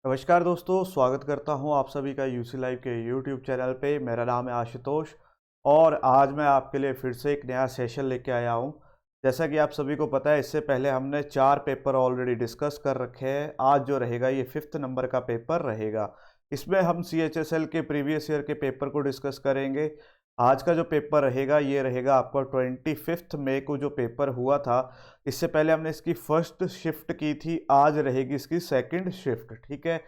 नमस्कार दोस्तों, स्वागत करता हूं आप सभी का यूसी लाइव के यूट्यूब चैनल पे। मेरा नाम है आशुतोष और आज मैं आपके लिए फिर से एक नया सेशन लेके आया हूं। जैसा कि आप सभी को पता है, इससे पहले हमने 4 पेपर ऑलरेडी डिस्कस कर रखे हैं। आज जो रहेगा ये 5th नंबर का पेपर रहेगा। इसमें हम CHSL के प्रीवियस ईयर के पेपर को डिस्कस करेंगे। आज का जो पेपर रहेगा ये रहेगा आपका 25 मई को जो पेपर हुआ था। इससे पहले हमने इसकी फर्स्ट शिफ्ट की थी, आज रहेगी इसकी सेकंड शिफ्ट। ठीक है,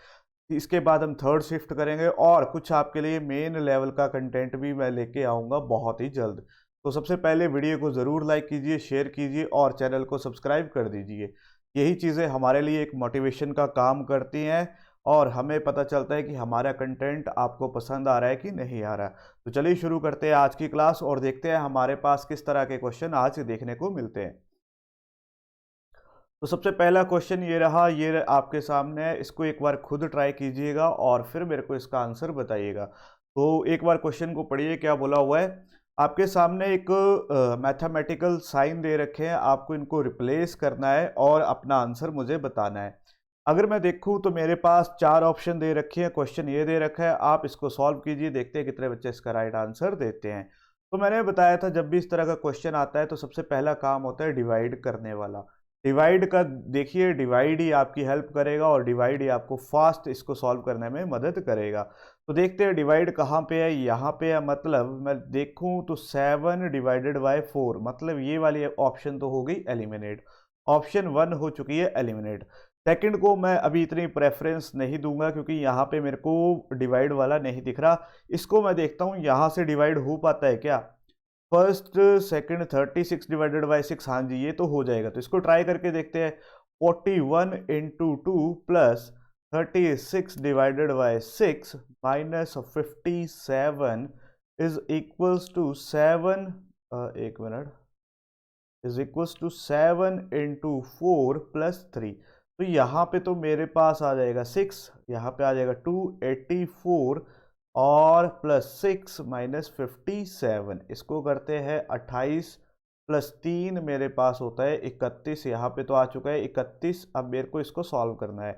इसके बाद हम थर्ड शिफ्ट करेंगे और कुछ आपके लिए मेन लेवल का कंटेंट भी मैं लेके आऊँगा बहुत ही जल्द। तो सबसे पहले वीडियो को ज़रूर लाइक कीजिए, शेयर कीजिए और चैनल को सब्सक्राइब कर दीजिए। यही चीज़ें हमारे लिए एक मोटिवेशन का काम करती हैं और हमें पता चलता है कि हमारा कंटेंट आपको पसंद आ रहा है कि नहीं आ रहा। तो चलिए शुरू करते हैं आज की क्लास और देखते हैं हमारे पास किस तरह के क्वेश्चन आज देखने को मिलते हैं। तो सबसे पहला क्वेश्चन ये रहा, ये आपके सामने है। इसको एक बार खुद ट्राई कीजिएगा और फिर मेरे को इसका आंसर बताइएगा। तो एक बार क्वेश्चन को पढ़िए, क्या बोला हुआ है। आपके सामने एक मैथमेटिकल साइन दे रखे हैं, आपको इनको रिप्लेस करना है और अपना आंसर मुझे बताना है। अगर मैं देखूं तो मेरे पास 4 ऑप्शन दे रखे हैं, क्वेश्चन ये दे रखा है, आप इसको सॉल्व कीजिए, देखते हैं कितने बच्चे इसका राइट आंसर देते हैं। तो मैंने बताया था जब भी इस तरह का क्वेश्चन आता है तो सबसे पहला काम होता है डिवाइड करने वाला। डिवाइड का देखिए, डिवाइड ही आपकी हेल्प करेगा और डिवाइड ही आपको फास्ट इसको सॉल्व करने में मदद करेगा। तो देखते हैं डिवाइड कहाँ पे है, यहाँ पे है। मतलब मैं देखूं तो 7 डिवाइडेड बाय 4, मतलब ये वाली ऑप्शन तो हो गई एलिमिनेट। ऑप्शन 1 हो चुकी है एलिमिनेट। सेकंड को मैं अभी इतनी प्रेफरेंस नहीं दूंगा क्योंकि यहाँ पे मेरे को डिवाइड वाला नहीं दिख रहा। इसको मैं देखता हूँ यहाँ से डिवाइड हो पाता है क्या। फर्स्ट सेकंड 36 डिवाइडेड बाई 6, हाँ जी ये तो हो जाएगा। तो इसको ट्राई करके देखते हैं। 41 into 2 plus 36 divided by 6 minus 57 is equals to 7, एक minute, is equals to 7 into 4 plus 3। तो यहाँ पे तो मेरे पास आ जाएगा 6, यहाँ पे आ जाएगा 284 और प्लस 6 माइनस 57। इसको करते हैं 28 प्लस 3 मेरे पास होता है 31। यहाँ पे तो आ चुका है 31। अब मेरे को इसको सॉल्व करना है।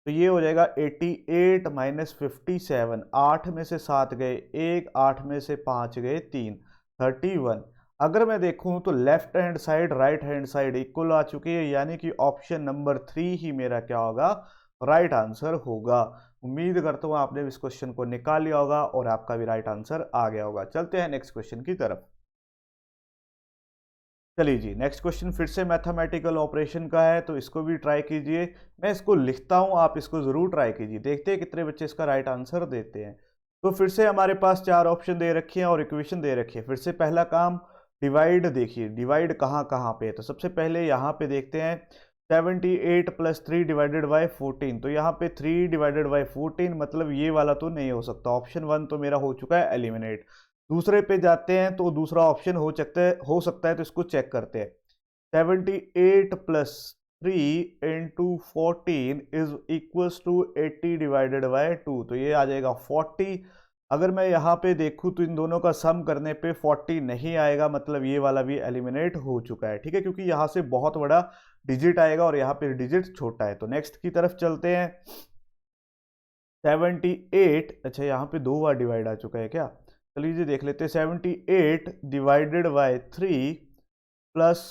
तो ये हो जाएगा 88 माइनस 57। 8 में से 7 गए 1, 8 में से 5 गए 3, 31। अगर मैं देखूं तो left hand side right hand side equal आ चुकी है, यानी कि ऑप्शन नंबर 3 ही मेरा क्या होगा, राइट आंसर होगा। उम्मीद करता हूँ आपने इस क्वेश्चन को निकाल लिया होगा और आपका भी राइट आंसर आ गया होगा। चलते हैं नेक्स्ट क्वेश्चन की तरफ। चलिए जी, नेक्स्ट क्वेश्चन फिर से मैथमेटिकल ऑपरेशन का है, तो इसको भी ट्राई कीजिए। मैं इसको लिखता हूँ, आप इसको जरूर ट्राई कीजिए, देखते हैं कितने बच्चे इसका राइट आंसर देते हैं। तो फिर से हमारे पास 4 ऑप्शन दे रखी हैं और इक्वेशन दे रखी है। फिर से पहला काम डिवाइड, देखिए डिवाइड कहाँ कहाँ पे है। तो सबसे पहले यहाँ पे देखते हैं 78 प्लस 3 डिवाइडेड बाई 14। तो यहाँ पे 3 डिवाइडेड बाई 14, मतलब ये वाला तो नहीं हो सकता। ऑप्शन 1 तो मेरा हो चुका है एलिमिनेट। दूसरे पे जाते हैं तो दूसरा ऑप्शन हो सकता है, तो इसको चेक करते हैं। 78 plus 3 into 14 is equals to 80 divided by 2। तो ये आ जाएगा 40। अगर मैं यहाँ पे देखूँ तो इन दोनों का सम करने पे 40 नहीं आएगा, मतलब ये वाला भी एलिमिनेट हो चुका है। ठीक है, क्योंकि यहाँ से बहुत बड़ा डिजिट आएगा और यहाँ पे डिजिट छोटा है। तो नेक्स्ट की तरफ चलते हैं। 78, अच्छा यहाँ पे 2 बार डिवाइड आ चुका है क्या। चलिए जी देख लेते हैं। 78 divided by 3 plus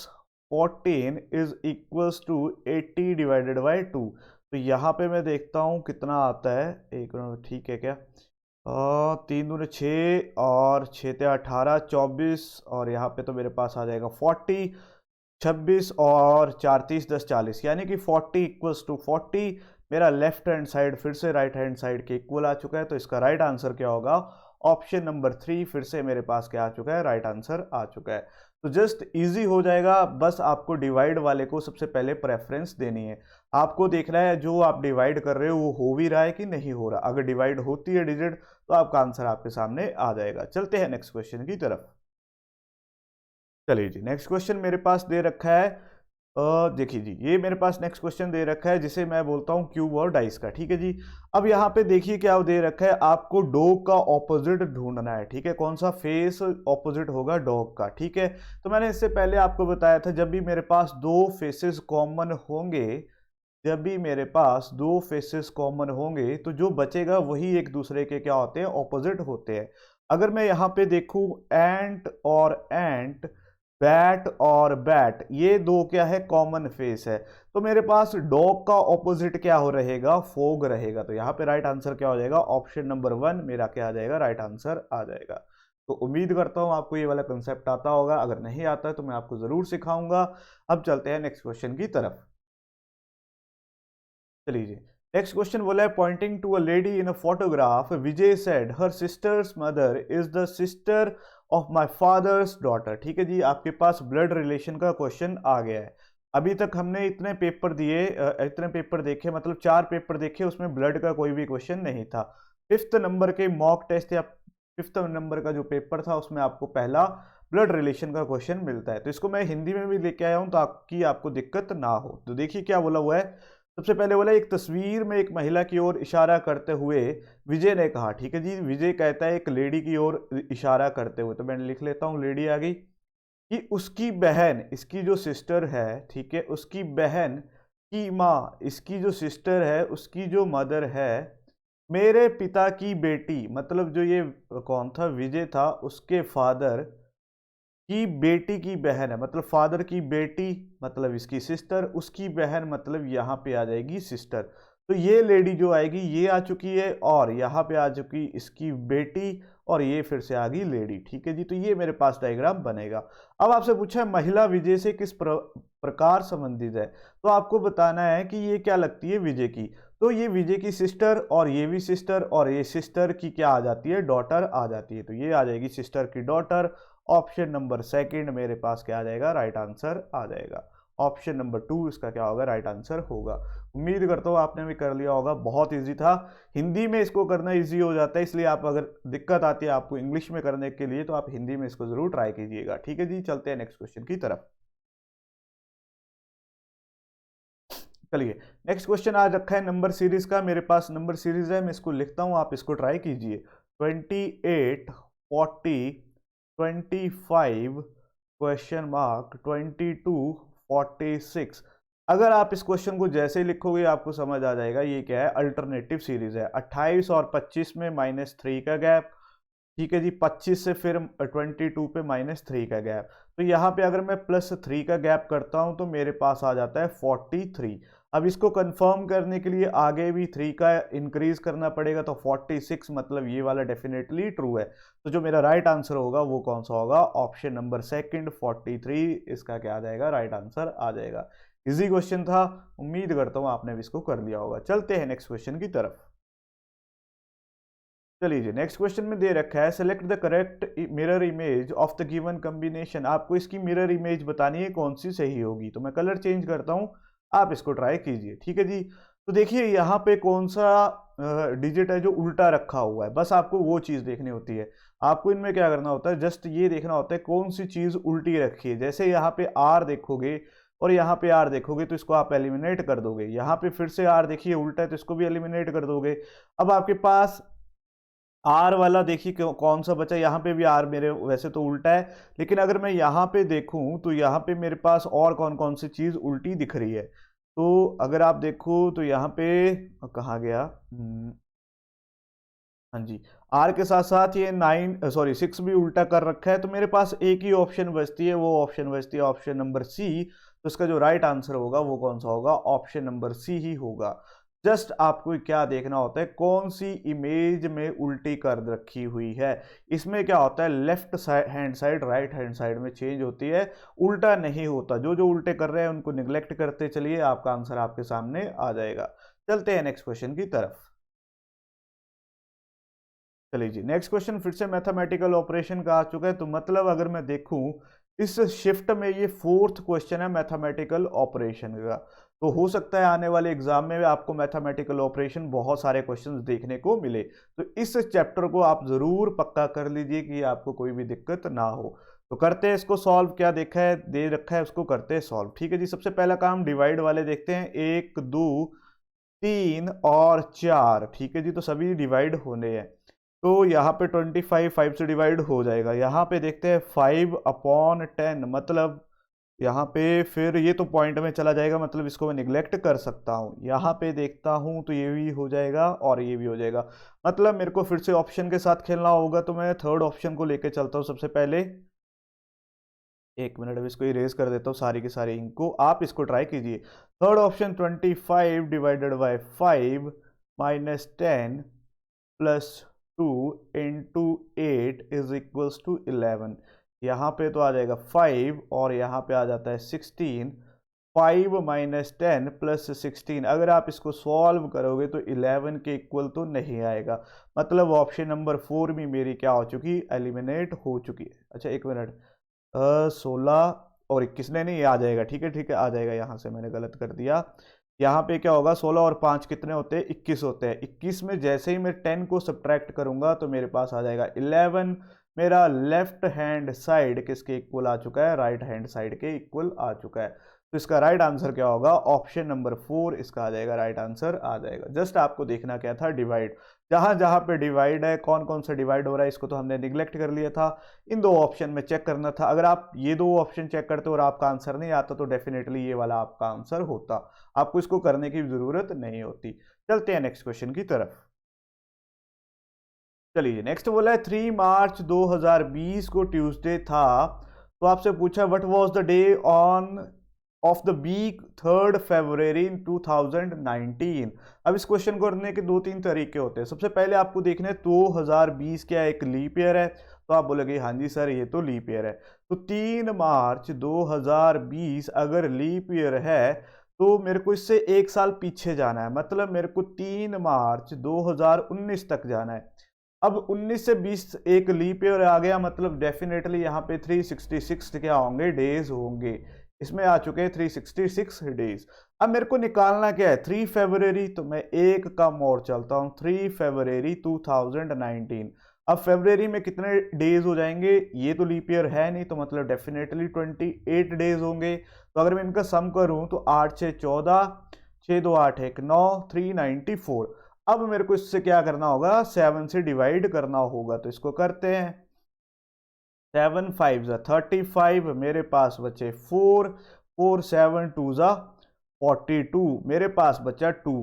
14 is equals to 80 divided by 2। तो यहाँ पे मैं देखता हूँ कितना आता है, एक मिनट, ठीक है क्या। 3 दूनी 6 और 6 ते 18, 24 और यहाँ पे तो मेरे पास आ जाएगा 40। 26 और 4 30 10 40, यानी कि 40 इक्वल्स टू 40। मेरा लेफ्ट हैंड साइड फिर से राइट हैंड साइड के इक्वल आ चुका है। तो इसका राइट आंसर क्या होगा, ऑप्शन नंबर 3 फिर से मेरे पास क्या आ चुका है, राइट आंसर आ चुका है। तो जस्ट इजी हो जाएगा, बस आपको डिवाइड वाले को सबसे पहले प्रेफरेंस देनी है। आपको देखना है जो आप डिवाइड कर रहे हो वो हो भी रहा है कि नहीं हो रहा। अगर डिवाइड होती है डिजिट तो आपका आंसर आपके सामने आ जाएगा। चलते हैं नेक्स्ट क्वेश्चन की तरफ। चलिए जी, नेक्स्ट क्वेश्चन मेरे पास दे रखा है। देखिए जी, ये मेरे पास नेक्स्ट क्वेश्चन दे रखा है जिसे मैं बोलता हूँ क्यूब और डाइस का। ठीक है जी, अब यहाँ पे देखिए क्या दे रखा है, आपको डॉग का ऑपोजिट ढूंढना है। ठीक है, कौन सा फेस ऑपोजिट होगा डॉग का। ठीक है, तो मैंने इससे पहले आपको बताया था जब भी मेरे पास 2 फेसेस कॉमन होंगे, जब भी मेरे पास दो फेसेस कॉमन होंगे तो जो बचेगा वही एक दूसरे के क्या होते हैं, ऑपोजिट होते हैं। अगर मैं यहाँ पे देखूं एंट और एंट, बैट और बैट, ये दो क्या है, कॉमन फेस है। तो मेरे पास डॉग का ऑपोजिट क्या हो रहेगा, फॉग रहेगा। तो यहाँ पे राइट आंसर क्या हो जाएगा, ऑप्शन नंबर 1 मेरा क्या आ जाएगा, राइट आंसर आ जाएगा। तो उम्मीद करता हूँ आपको ये वाला कंसेप्ट आता होगा, अगर नहीं आता है तो मैं आपको जरूर सिखाऊंगा। अब चलते हैं नेक्स्ट क्वेश्चन की तरफ। चलिए, नेक्स्ट क्वेश्चन बोला है, pointing to a lady in a photograph Vijay said her sister's mother is the sister of my father's daughter. ठीक है जी, आपके पास ब्लड रिलेशन का क्वेश्चन आ गया है। अभी तक हमने इतने पेपर दिए, इतने पेपर देखे, मतलब 4 पेपर देखे, उसमें ब्लड का कोई भी क्वेश्चन नहीं था। 5th नंबर के मॉक टेस्ट या 5th नंबर का जो पेपर था उसमें आपको पहला ब्लड रिलेशन का क्वेश्चन मिलता है। तो इसको मैं हिंदी में भी लेके आया हूं ताकि आपको दिक्कत ना हो। तो देखिए क्या बोला हुआ है। सबसे पहले बोला, एक तस्वीर में एक महिला की ओर इशारा करते हुए विजय ने कहा। ठीक है जी, विजय कहता है एक लेडी की ओर इशारा करते हुए, तो मैं लिख लेता हूं लेडी आ गई, कि उसकी बहन, इसकी जो सिस्टर है, ठीक है, उसकी बहन की माँ, इसकी जो सिस्टर है उसकी जो मदर है, मेरे पिता की बेटी, मतलब जो ये कौन था, विजय था, उसके फादर की बेटी की बहन है, मतलब फादर की बेटी मतलब इसकी सिस्टर, उसकी बहन मतलब यहाँ पे आ जाएगी सिस्टर। तो ये लेडी जो आएगी ये आ चुकी है, और यहाँ पे आ चुकी इसकी बेटी, और ये फिर से आ गई लेडी। ठीक है जी, तो ये मेरे पास डायग्राम बनेगा। अब आपसे पूछा है महिला विजय से किस प्रकार संबंधित है, तो आपको बताना है कि ये क्या लगती है विजय की। तो ये विजय की सिस्टर, और ये भी सिस्टर, और ये सिस्टर की क्या आ जाती है, डॉटर आ जाती है। तो ये आ जाएगी सिस्टर की डॉटर। ऑप्शन नंबर 2 मेरे पास क्या आ जाएगा, राइट आंसर आ जाएगा। ऑप्शन नंबर 2 इसका क्या होगा, राइट आंसर होगा। उम्मीद करता हूँ आपने भी कर लिया होगा, बहुत इजी था। हिंदी में इसको करना इजी हो जाता है, इसलिए आप अगर दिक्कत आती है आपको इंग्लिश में करने के लिए तो आप हिंदी में इसको जरूर ट्राई कीजिएगा। ठीक है जी, चलते हैं नेक्स्ट क्वेश्चन की तरफ। चलिए, नेक्स्ट क्वेश्चन आज रखा है नंबर सीरीज का। मेरे पास नंबर सीरीज है, मैं इसको लिखता हूं, आप इसको ट्राई कीजिए। 28, 40, 25, क्वेश्चन मार्क 22, 46। अगर आप इस क्वेश्चन को जैसे ही लिखोगे आपको समझ आ जाएगा ये क्या है, अल्टरनेटिव सीरीज है। 28 और 25 में -3 का गैप, ठीक है जी, 25 से फिर 22 पे -3 का गैप। तो यहाँ पे अगर मैं +3 का गैप करता हूँ तो मेरे पास आ जाता है 43। अब इसको कंफर्म करने के लिए आगे भी 3 का इंक्रीज करना पड़ेगा, तो 46 मतलब ये वाला डेफिनेटली ट्रू है। तो जो मेरा राइट आंसर होगा वो कौन सा होगा, ऑप्शन नंबर 2 43, इसका क्या आ जाएगा, राइट आंसर आ जाएगा। इजी क्वेश्चन था, उम्मीद करता हूँ आपने भी इसको कर लिया होगा। चलते हैं नेक्स्ट क्वेश्चन की तरफ। चलिए जी, नेक्स्ट क्वेश्चन में दे रखा है, select the correct mirror image of the given combination. आपको इसकी मिरर इमेज बतानी है कौन सी सही होगी। तो मैं कलर चेंज करता हूं, आप इसको ट्राई कीजिए। ठीक है जी, तो देखिए यहाँ पे कौन सा डिजिट है जो उल्टा रखा हुआ है, बस आपको वो चीज देखनी होती है। आपको इनमें क्या करना होता है, जस्ट ये देखना होता है कौन सी चीज उल्टी रखी है। जैसे यहाँ पे आर देखोगे और यहाँ पे आर देखोगे तो इसको आप एलिमिनेट कर दोगे। यहाँ पे फिर से आर देखिए उल्टा है तो इसको भी एलिमिनेट कर दोगे। अब आपके पास आर वाला देखिए कौन सा बचा, यहाँ पे भी आर मेरे वैसे तो उल्टा है, लेकिन अगर मैं यहाँ पे देखूं तो यहाँ पे मेरे पास और कौन कौन सी चीज उल्टी दिख रही है। तो अगर आप देखो तो यहाँ पे कहाँ गया, हाँ जी, आर के साथ साथ ये 6 भी उल्टा कर रखा है। तो मेरे पास एक ही ऑप्शन बचती है, वो ऑप्शन बचती है ऑप्शन नंबर सी। तो इसका जो राइट आंसर होगा वो कौन सा होगा, ऑप्शन नंबर सी ही होगा। जस्ट आपको क्या देखना होता है, कौन सी इमेज में उल्टी कर रखी हुई है। इसमें क्या होता है, left hand side right hand side में चेंज होती है, उल्टा नहीं होता। जो जो उल्टे कर रहे हैं उनको निग्लेक्ट करते चलिए, आपका आंसर आपके सामने आ जाएगा। चलते हैं नेक्स्ट क्वेश्चन की तरफ। चलिए जी, नेक्स्ट क्वेश्चन फिर से मैथमेटिकल ऑपरेशन का आ चुका है। तो मतलब अगर मैं देखूं इस शिफ्ट में ये 4th क्वेश्चन है मैथमेटिकल ऑपरेशन का। तो हो सकता है आने वाले एग्जाम में आपको मैथमेटिकल ऑपरेशन बहुत सारे क्वेश्चंस देखने को मिले। तो इस चैप्टर को आप जरूर पक्का कर लीजिए कि आपको कोई भी दिक्कत ना हो। तो करते हैं इसको सॉल्व, क्या देखा है दे रखा है उसको करते हैं सॉल्व। ठीक है जी, सबसे पहला काम डिवाइड वाले देखते हैं, 1 2 3 और 4। ठीक है जी, तो सभी डिवाइड होने हैं। तो यहाँ पे 25 5 से डिवाइड हो जाएगा। यहाँ पे देखते हैं 5/10 मतलब यहाँ पे फिर ये तो पॉइंट में चला जाएगा, मतलब इसको मैं निगलेक्ट कर सकता हूँ। यहाँ पे देखता हूँ तो ये भी हो जाएगा और ये भी हो जाएगा, मतलब मेरे को फिर से ऑप्शन के साथ खेलना होगा। तो मैं थर्ड ऑप्शन को लेके चलता हूँ सबसे पहले। एक मिनट में इसको इरेज कर देता हूँ सारी की सारी इंक को, आप इसको ट्राई कीजिए। Third option 25 divided by 5 minus 10 plus 2 into 8 is equals to 11। यहाँ पे तो आ जाएगा 5 और यहाँ पे आ जाता है 16। 5 माइनस 10 प्लस 16, अगर आप इसको सॉल्व करोगे तो 11 के इक्वल तो नहीं आएगा, मतलब ऑप्शन नंबर 4 भी मेरी क्या हो चुकी, एलिमिनेट हो चुकी है। अच्छा एक मिनट, 16 और 21 नहीं आ जाएगा, ठीक है ठीक है आ जाएगा। यहाँ से मैंने गलत कर दिया। यहाँ पे क्या होगा, 16 और 5 कितने होते हैं, 21 होते हैं। 21 में जैसे ही मैं 10 को सब्ट्रैक्ट करूंगा तो मेरे पास आ जाएगा 11। मेरा लेफ्ट हैंड साइड किसके इक्वल आ चुका है, राइट हैंड साइड के इक्वल आ चुका है। तो इसका राइट आंसर क्या होगा, ऑप्शन नंबर 4 इसका आ जाएगा, राइट आंसर आ जाएगा। जस्ट आपको देखना क्या था, डिवाइड, जहां जहां पे डिवाइड है, कौन कौन सा डिवाइड हो रहा है, इसको तो हमने निगलेक्ट कर लिया था। इन दो ऑप्शन में चेक करना था। अगर आप ये दो ऑप्शन चेक करते और आपका आंसर नहीं आता तो डेफिनेटली ये वाला आपका आंसर होता, आपको इसको करने की जरूरत नहीं होती। चलते हैं नेक्स्ट क्वेश्चन की तरफ। चलिए नेक्स्ट बोला है 3 मार्च 2020 को ट्यूसडे था, तो आपसे पूछा what was the day on of the week 3 February in 2019। अब इस क्वेश्चन को करने के दो तीन तरीके होते हैं। सबसे पहले आपको देखना है 2020 क्या एक लीप ईयर है, तो आप बोलोगे हाँ जी सर ये तो लीप ईयर है। तो 3 मार्च 2020 अगर लीप ईयर है तो मेरे को इससे एक साल पीछे जाना है, मतलब मेरे को 3 मार्च 2019 तक जाना है। अब 19 से 20 एक लीप ईयर आ गया, मतलब डेफिनेटली यहाँ पे 366 क्या होंगे, डेज होंगे। इसमें आ चुके हैं 366 डेज। अब मेरे को निकालना क्या है, 3 फरवरी, तो मैं एक कम और चलता हूँ, 3 फरवरी 2019। अब फरवरी में कितने डेज हो जाएंगे, ये तो लीप ईयर है नहीं, तो मतलब डेफिनेटली 28 डेज होंगे। तो अगर मैं इनका सम करूं तो 8 6 14, 6 2 8 1 9, 394। अब मेरे को इससे क्या करना होगा, 7 से डिवाइड करना होगा, तो इसको करते हैं। 7 5 ज़ा 35, मेरे पास बचे 4, 4 7 2 ज़ा 42, मेरे पास बचा 2।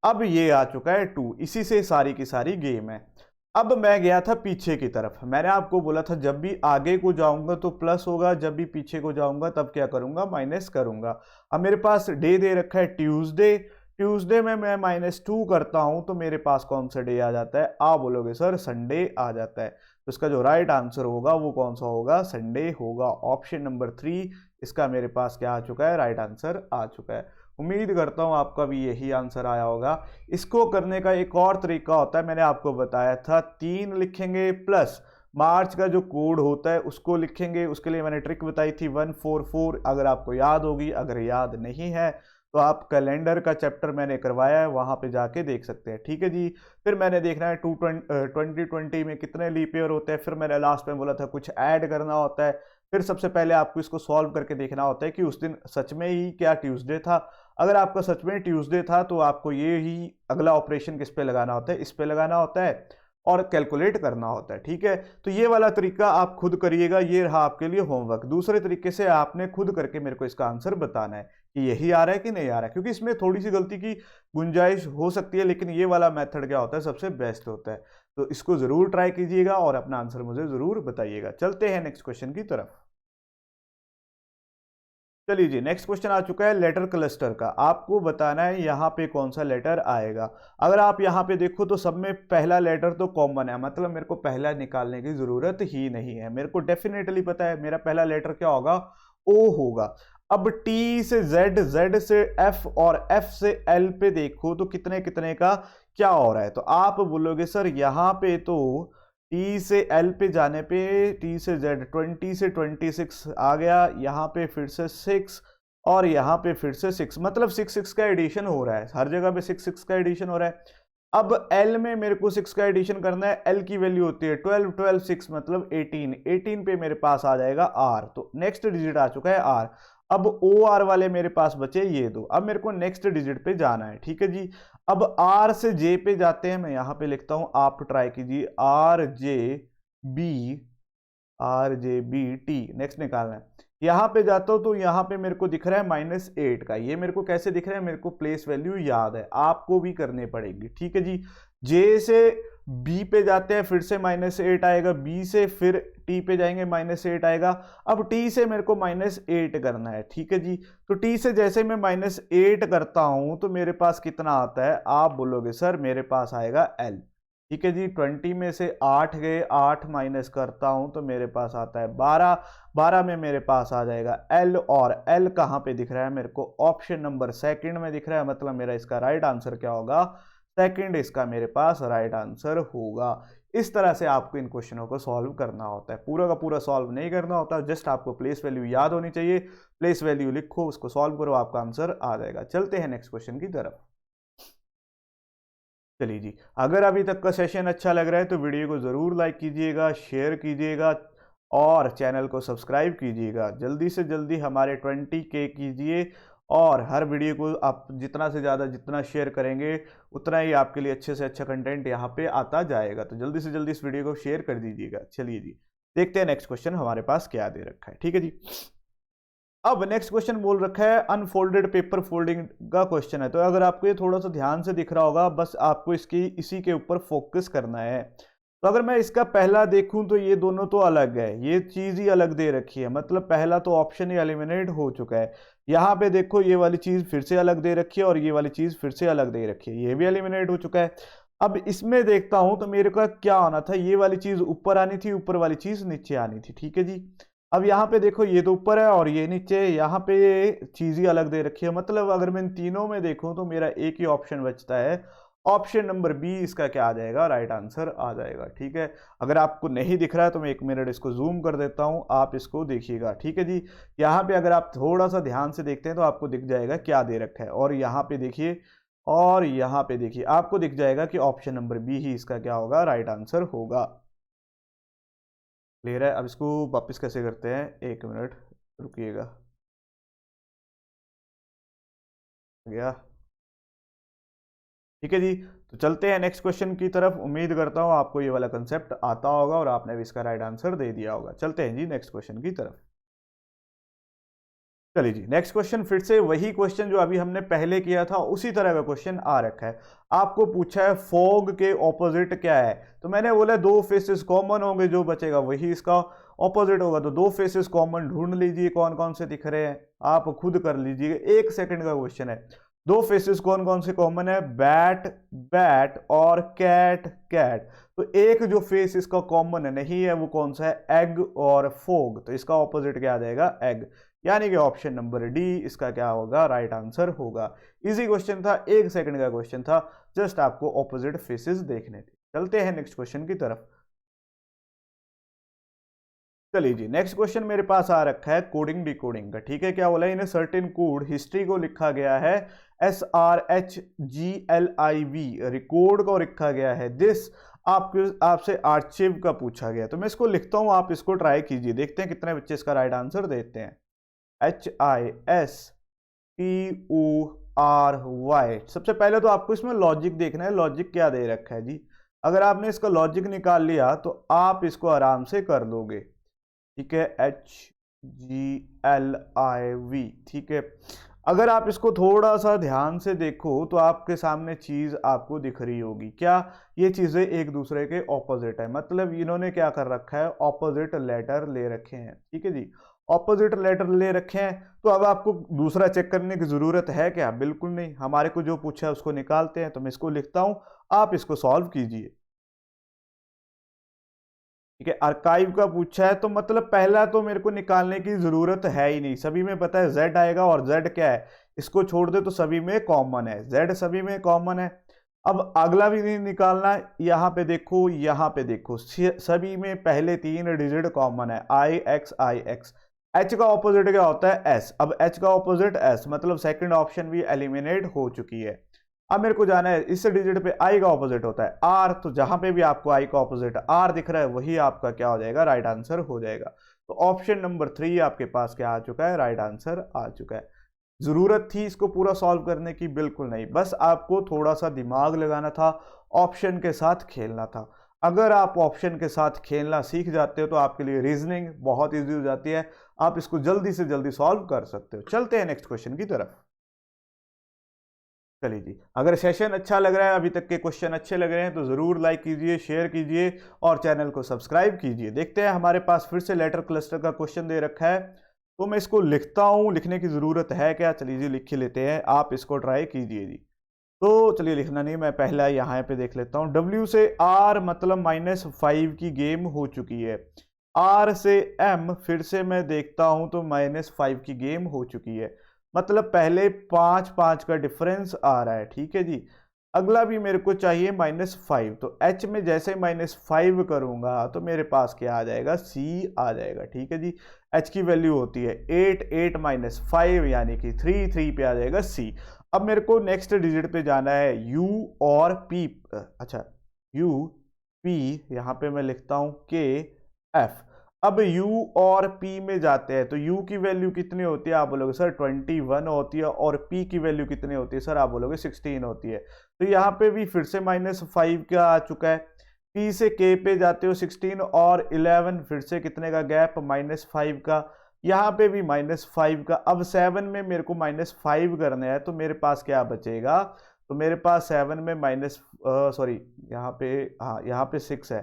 अब ये आ चुका है 2, इसी से सारी की सारी गेम है। अब मैं गया था पीछे की तरफ, मैंने आपको बोला था जब भी आगे को जाऊंगा तो प्लस होगा, जब भी पीछे को जाऊंगा तब क्या करूंगा, माइनस करूंगा। अब मेरे पास डे दे रखा है ट्यूसडे, ट्यूसडे में मैं -2 करता हूं तो मेरे पास कौन सा डे आ जाता है, आप बोलोगे सर संडे आ जाता है। तो इसका जो राइट आंसर होगा वो कौन सा होगा, संडे होगा। ऑप्शन नंबर 3 इसका मेरे पास क्या आ चुका है, राइट आंसर आ चुका है। उम्मीद करता हूं आपका भी यही आंसर आया होगा। इसको करने का एक और तरीका होता है, मैंने आपको बताया था, 3 लिखेंगे प्लस मार्च का जो कोड होता है उसको लिखेंगे। उसके लिए मैंने ट्रिक बताई थी 144, अगर आपको याद होगी, अगर याद नहीं है तो आप कैलेंडर का चैप्टर मैंने करवाया है, वहां पे जाके देख सकते हैं, ठीक है जी। फिर मैंने देखना है 2020 में कितने लीप ईयर होते हैं, फिर मैंने लास्ट में बोला था कुछ ऐड करना होता है। फिर सबसे पहले आपको इसको सॉल्व करके देखना होता है कि उस दिन सच में ही क्या ट्यूसडे था। अगर आपका सच में ट्यूसडे था तो आपको ये ही अगला ऑपरेशन किस पे लगाना होता है, इस पे लगाना होता है और कैलकुलेट करना होता है, ठीक है। तो ये वाला तरीका आप खुद करिएगा, ये रहा आपके लिए होमवर्क। दूसरे तरीके से आपने खुद करके मेरे को इसका आंसर बताना है कि यही आ रहा है कि नहीं आ रहा है, क्योंकि इसमें थोड़ी सी गलती की गुंजाइश हो सकती है, लेकिन ये वाला मेथड क्या होता है, सबसे बेस्ट होता है। तो इसको जरूर ट्राई कीजिएगा और अपना आंसर मुझे जरूर बताइएगा। चलते हैं नेक्स्ट क्वेश्चन की तरफ। चलिए जी नेक्स्ट क्वेश्चन आ चुका है लेटर क्लस्टर का। आपको बताना है यहाँ पे कौन सा लेटर आएगा। अगर आप यहाँ पे देखो तो सब में पहला लेटर तो कॉमन है, मतलब मेरे को पहला निकालने की जरूरत ही नहीं है। मेरे को डेफिनेटली पता है मेरा पहला लेटर क्या होगा, ओ होगा। अब टी से जेड, जेड से एफ और एफ से एल पे देखो तो कितने कितने का क्या हो रहा है। तो आप बोलोगे सर यहाँ पे तो टी से एल पे जाने पे टी से जेड 20 से 26 आ गया, यहाँ पे फिर से 6 और यहाँ पे फिर से 6, मतलब 6 का एडिशन हो रहा है, हर जगह पे 6 का एडिशन हो रहा है। अब एल में मेरे को 6 का एडिशन करना है, एल की वैल्यू होती है 12, 12 6 मतलब 18, 18 पे मेरे पास आ जाएगा आर, तो नेक्स्ट डिजिट आ चुका है आर। अब ओ आर वाले मेरे पास बचे ये दो, अब मेरे को नेक्स्ट डिजिट पे जाना है, ठीक है जी। अब आर से जे पे जाते हैं, मैं यहां पे लिखता हूं, आप ट्राई कीजिए, R J B, R J B T, next निकालना है। यहाँ पे जाता हूँ तो यहाँ पे मेरे को दिख रहा है -8 का। ये मेरे को कैसे दिख रहा है, मेरे को प्लेस वैल्यू याद है, आपको भी करनी पड़ेगी, ठीक है जी। जे से बी पे जाते हैं, फिर से -8 आएगा, बी से फिर टी पे जाएंगे, -8 आएगा। अब टी से मेरे को -8 करना है, ठीक है जी। तो टी से जैसे मैं -8 करता हूं तो मेरे पास कितना आता है, आप बोलोगे सर मेरे पास आएगा एल, ठीक है जी। 20 में से 8 गए, 8 माइनस करता हूं तो मेरे पास आता है 12, 12 में मेरे पास आ जाएगा एल, और एल कहां पे दिख रहा है मेरे को, ऑप्शन नंबर सेकंड में दिख रहा है। मतलब मेरा इसका राइट आंसर क्या होगा, सेकंड इसका मेरे पास राइट आंसर होगा। इस तरह से आपको इन क्वेश्चनों को सॉल्व करना होता है, पूरा का पूरा सॉल्व नहीं करना होता, जस्ट आपको प्लेस वैल्यू याद होनी चाहिए, प्लेस वैल्यू लिखो, उसको सॉल्व करो, आपका आंसर आ जाएगा। चलते हैं नेक्स्ट क्वेश्चन की तरफ। चलिए जी, अगर अभी तक का सेशन अच्छा लग रहा है तो वीडियो को ज़रूर लाइक कीजिएगा, शेयर कीजिएगा और चैनल को सब्सक्राइब कीजिएगा। जल्दी से जल्दी हमारे 20K कीजिए, और हर वीडियो को आप जितना से ज़्यादा जितना शेयर करेंगे उतना ही आपके लिए अच्छे से अच्छा कंटेंट यहाँ पे आता जाएगा। तो जल्दी से जल्दी इस वीडियो को शेयर कर दीजिएगा। चलिए जी, देखते हैं नेक्स्ट क्वेश्चन हमारे पास क्या दे रखा है, ठीक है जी। अब नेक्स्ट क्वेश्चन बोल रखा है अनफोल्डेड पेपर फोल्डिंग का क्वेश्चन है। तो अगर आपको ये थोड़ा सा ध्यान से दिख रहा होगा, बस आपको इसी के ऊपर फोकस करना है। तो अगर मैं इसका पहला देखूं तो ये दोनों तो अलग है, ये चीज ही अलग दे रखी है, मतलब पहला तो ऑप्शन ही एलिमिनेट हो चुका है। यहाँ पे देखो ये वाली चीज फिर से अलग दे रखी है और ये वाली चीज फिर से अलग दे रखी है, ये भी एलिमिनेट हो चुका है। अब इसमें देखता हूं तो मेरे को क्या आना था, ये वाली चीज ऊपर आनी थी, ऊपर वाली चीज नीचे आनी थी, ठीक है जी। अब यहाँ पे देखो ये तो ऊपर है और ये नीचे, यहाँ पे चीज ही अलग दे रखी है। मतलब अगर मैं इन तीनों में देखूं तो मेरा एक ही ऑप्शन बचता है, ऑप्शन नंबर बी इसका क्या आ जाएगा, राइट आंसर आ जाएगा, ठीक है। अगर आपको नहीं दिख रहा है तो मैं 1 मिनट इसको जूम कर देता हूं, आप इसको देखिएगा, ठीक है जी। यहाँ पे अगर आप थोड़ा सा ध्यान से देखते हैं तो आपको दिख जाएगा क्या दे रखा है, और यहाँ पे देखिए, और यहाँ पे देखिए, आपको दिख जाएगा कि ऑप्शन नंबर बी ही इसका क्या होगा, राइट आंसर होगा। क्लियर है। अब इसको वापस कैसे करते हैं, 1 मिनट रुकिएगा, गया, ठीक है जी। तो चलते हैं नेक्स्ट क्वेश्चन की तरफ। उम्मीद करता हूं आपको ये वाला कंसेप्ट आता होगा और आपने भी इसका राइट आंसर दे दिया होगा। चलते हैं जी नेक्स्ट क्वेश्चन की तरफ। चलिए जी, नेक्स्ट क्वेश्चन फिर से वही क्वेश्चन जो अभी हमने पहले किया था, उसी तरह का क्वेश्चन आ रखा है। आपको पूछा है फॉग के ऑपोजिट क्या है, तो मैंने बोला दो फेसेस कॉमन होंगे, जो बचेगा वही इसका ऑपोजिट होगा। तो दो फेसेस कॉमन ढूंढ लीजिए, कौन कौन से दिख रहे हैं, आप खुद कर लीजिए, 1 सेकंड का क्वेश्चन है। दो फेसेस कौन कौन से कॉमन है, बैट बैट और कैट कैट। तो एक जो फेस इसका कॉमन है नहीं है वो कौन सा है, एग और फोग। तो इसका ऑपोजिट क्या आ जाएगा, एग, यानी कि ऑप्शन नंबर डी इसका क्या होगा, राइट आंसर होगा। इजी क्वेश्चन था, 1 सेकंड का क्वेश्चन था, जस्ट आपको ऑपोजिट फेसेस देखने थे। चलते हैं नेक्स्ट क्वेश्चन की तरफ। चलिए जी, नेक्स्ट क्वेश्चन मेरे पास आ रखा है कोडिंग डिकोडिंग का, ठीक है। क्या बोला है, इन सर्टेन कोड हिस्ट्री को लिखा गया है SRHGLIV, रिकॉर्ड को लिखा गया है दिस, आपसे आर्चिव का पूछा गया। तो मैं इसको लिखता हूं, आप इसको ट्राई कीजिए, देखते हैं कितने बच्चे इसका राइट आंसर देते हैं। HISTORY। सबसे पहले तो आपको इसमें लॉजिक देखना है, लॉजिक क्या दे रखा है जी। अगर आपने इसका लॉजिक निकाल लिया तो आप इसको आराम से कर लोगे, ठीक है। HGLIV, ठीक है। अगर आप इसको थोड़ा सा ध्यान से देखो तो आपके सामने चीज आपको दिख रही होगी, क्या, ये चीजें एक दूसरे के ऑपोजिट है। मतलब इन्होंने क्या कर रखा है, ऑपोजिट लेटर ले रखे हैं, ठीक है जी। ऑपोजिट लेटर ले रखे हैं, तो अब आपको दूसरा चेक करने की जरूरत है क्या, बिल्कुल नहीं। हमारे को जो पूछा है उसको निकालते हैं। तो मैं इसको लिखता हूं, आप इसको सॉल्व कीजिए, ठीक है। आर्काइव का पूछा है तो मतलब पहला तो मेरे को निकालने की जरूरत है ही नहीं, सभी में पता है जेड आएगा, और जेड क्या है, इसको छोड़ दे तो सभी में कॉमन है, जेड सभी में कॉमन है। अब अगला भी नहीं निकालना, यहाँ पे देखो, यहाँ पे देखो, सभी में पहले 3 डिजिट कॉमन है, IX। एच का ऑपोजिट क्या होता है, एस। अब एच का ऑपोजिट एस, मतलब सेकंड ऑप्शन भी एलिमिनेट हो चुकी है। अब मेरे को जाना है इस डिजिट पे आई का ऑपोजिट होता है आर, तो जहां पे भी आपको आई का ऑपोजिट आर दिख रहा है वही आपका क्या हो जाएगा, राइट आंसर हो जाएगा। तो ऑप्शन नंबर 3 आपके पास क्या आ चुका है, राइट आंसर आ चुका है। जरूरत थी इसको पूरा सॉल्व करने की, बिल्कुल नहीं, बस आपको थोड़ा सा दिमाग लगाना था, ऑप्शन के साथ खेलना था। अगर आप ऑप्शन के साथ खेलना सीख जाते हो तो आपके लिए रीजनिंग बहुत ईजी हो जाती है, आप इसको जल्दी से जल्दी सॉल्व कर सकते हो। चलते हैं नेक्स्ट क्वेश्चन की तरफ। चलिए जी, अगर सेशन अच्छा लग रहा है, अभी तक के क्वेश्चन अच्छे लग रहे हैं तो जरूर लाइक कीजिए, शेयर कीजिए और चैनल को सब्सक्राइब कीजिए। देखते हैं हमारे पास फिर से लेटर क्लस्टर का क्वेश्चन दे रखा है, तो मैं इसको लिखता हूं, लिखने की जरूरत है क्या? चलिए जी लिख के लेते हैं, आप इसको ट्राई कीजिए जी। तो चलिए लिखना नहीं, मैं पहला यहाँ पे देख लेता हूँ। W से R मतलब -5 की गेम हो चुकी है। R से M फिर से मैं देखता हूँ तो -5 की गेम हो चुकी है, मतलब पहले 5-5 का डिफरेंस आ रहा है। ठीक है जी, अगला भी मेरे को चाहिए -5, तो H में जैसे -5 करूंगा तो मेरे पास क्या आ जाएगा? C आ जाएगा। ठीक है जी, H की वैल्यू होती है 8, 8 -5 यानी कि 3, 3 पे आ जाएगा C। अब मेरे को नेक्स्ट डिजिट पे जाना है, U और P। अच्छा, U P, यहाँ पे मैं लिखता हूँ K F। अब U और P में जाते हैं तो U की वैल्यू कितनी होती है? आप बोलोगे सर 21 होती है, और P की वैल्यू कितनी होती है? सर आप बोलोगे 16 होती है। तो यहाँ पे भी फिर से -5 का आ चुका है। P से K पे जाते हो 16 और 11, फिर से कितने का गैप? -5 का। यहाँ पे भी -5 का। अब 7 में मेरे को -5 करने हैं तो मेरे पास क्या बचेगा? तो मेरे पास 7 में सॉरी, यहाँ पे, हाँ यहाँ पे 6 है।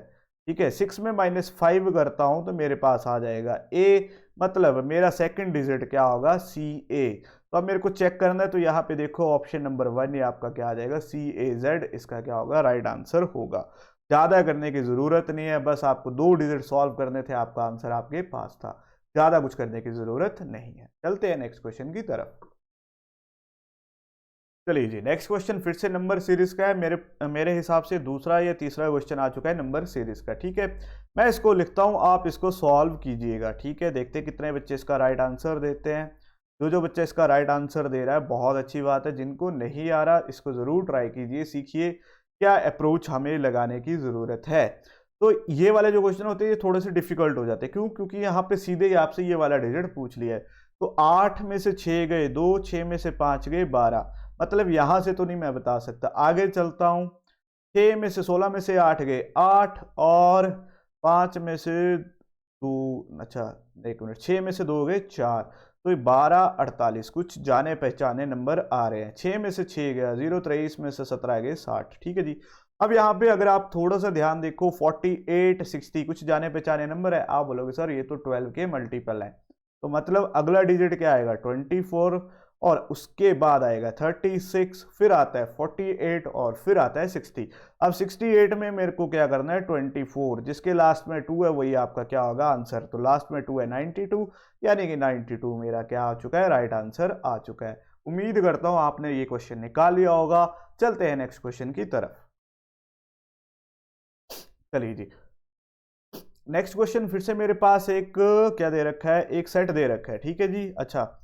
ठीक है, 6 में -5 करता हूं तो मेरे पास आ जाएगा A, मतलब मेरा सेकंड डिजिट क्या होगा? CA। तो अब मेरे को चेक करना है, तो यहाँ पे देखो ऑप्शन नंबर 1 ये आपका क्या आ जाएगा? CAZ, इसका क्या होगा? राइट आंसर होगा। ज्यादा करने की जरूरत नहीं है, बस आपको 2 डिजिट सॉल्व करने थे, आपका आंसर आपके पास था। ज्यादा कुछ करने की जरूरत नहीं है। चलते हैं नेक्स्ट क्वेश्चन की तरफ। चलिए जी, नेक्स्ट क्वेश्चन फिर से नंबर सीरीज का है। मेरे हिसाब से दूसरा या तीसरा क्वेश्चन आ चुका है नंबर सीरीज का। ठीक है, मैं इसको लिखता हूं, आप इसको सॉल्व कीजिएगा। ठीक है, देखते हैं कितने बच्चे इसका राइट आंसर देते हैं। जो बच्चा इसका राइट आंसर दे रहा है बहुत अच्छी बात है, जिनको नहीं आ रहा इसको जरूर ट्राई कीजिए, सीखिए क्या अप्रोच हमें लगाने की जरूरत है। तो ये वाले जो क्वेश्चन होते हैं ये थोड़े से डिफिकल्ट हो जाते हैं, क्यों? क्योंकि यहाँ पे सीधे ही आपसे ये वाला डिजिट पूछ लिया है। तो 8 में से 6 गए 2, 6 में से 5 गए 12, मतलब यहां से तो नहीं मैं बता सकता। आगे चलता हूं, 6 में से 16 में से 8 गए 8, और 5 में से 2, अच्छा 1 मिनट, 6 में से 2 गए 4, तो 12, 48 कुछ जाने पहचाने नंबर आ रहे हैं। 6 में से 6 गया 0, 23 में से 17 गए 60। ठीक है जी, अब यहाँ पे अगर आप थोड़ा सा ध्यान देखो, 48, 60 कुछ जाने पहचाने नंबर है। आप बोलोगे सर ये तो 12 के मल्टीपल है, तो मतलब अगला डिजिट क्या आएगा? 24, और उसके बाद आएगा 36, फिर आता है 48 और फिर आता है 60। अब 68 में मेरे को क्या करना है? 24, जिसके लास्ट में 2 है वही आपका क्या होगा? आंसर। तो लास्ट में 2 है 92, यानी कि 92 मेरा क्या आ चुका है? राइट आंसर आ चुका है। उम्मीद करता हूं आपने ये क्वेश्चन निकाल लिया होगा। चलते हैं नेक्स्ट क्वेश्चन की तरफ। चलिए जी, नेक्स्ट क्वेश्चन फिर से मेरे पास एक क्या दे रखा है? एक सेट दे रखा है। ठीक है जी, अच्छा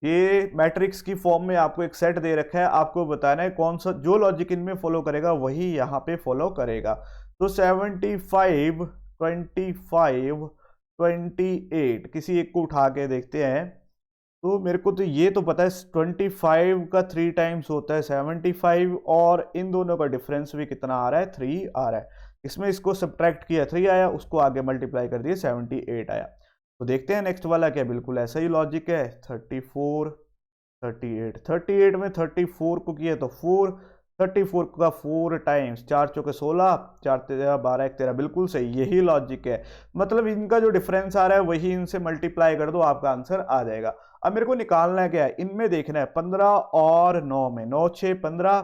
ये मैट्रिक्स की फॉर्म में आपको एक सेट दे रखा है, आपको बताना है कौन सा जो लॉजिक इनमें फॉलो करेगा वही यहाँ पे फॉलो करेगा। तो 75, 25, 28 किसी एक को उठा के देखते हैं। तो मेरे को तो ये तो पता है 25 का 3 टाइम्स होता है 75, और इन दोनों का डिफरेंस भी कितना आ रहा है? 3 आ रहा है। इसमें इसको सब्ट्रैक्ट किया 3 आया, उसको आगे मल्टीप्लाई कर दिया 78 आया। तो देखते हैं नेक्स्ट वाला क्या, बिल्कुल ऐसा ही लॉजिक है। 34, 38, 38 में 34 को किया तो 4, 34 का 4 टाइम्स, 4 चौके 16, 4 13 12 1 13, बिल्कुल सही, यही लॉजिक है। मतलब इनका जो डिफरेंस आ रहा है वही इनसे मल्टीप्लाई कर दो, आपका आंसर आ जाएगा। अब मेरे को निकालना है क्या है? इनमें देखना है 15 और 9 में, 9 6 15,